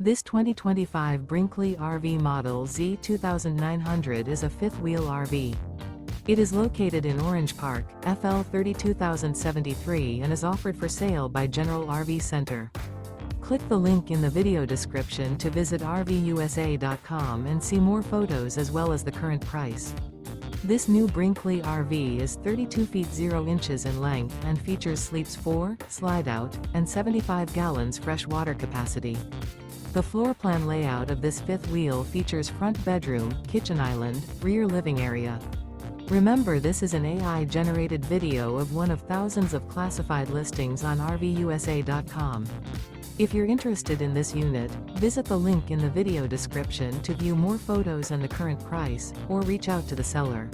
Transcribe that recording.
This 2025 Brinkley RV Model Z 2900 is a fifth-wheel RV. It is located in Orange Park, FL 32073 and is offered for sale by General RV Center. Click the link in the video description to visit RVUSA.com and see more photos as well as the current price. This new Brinkley RV is 32 feet 0 inches in length and features sleeps 4, slide-out, and 75 gallons fresh water capacity. The floor plan layout of this fifth wheel features front bedroom, kitchen island, rear living area. Remember, this is an AI-generated video of one of thousands of classified listings on RVUSA.com. If you're interested in this unit, visit the link in the video description to view more photos and the current price, or reach out to the seller.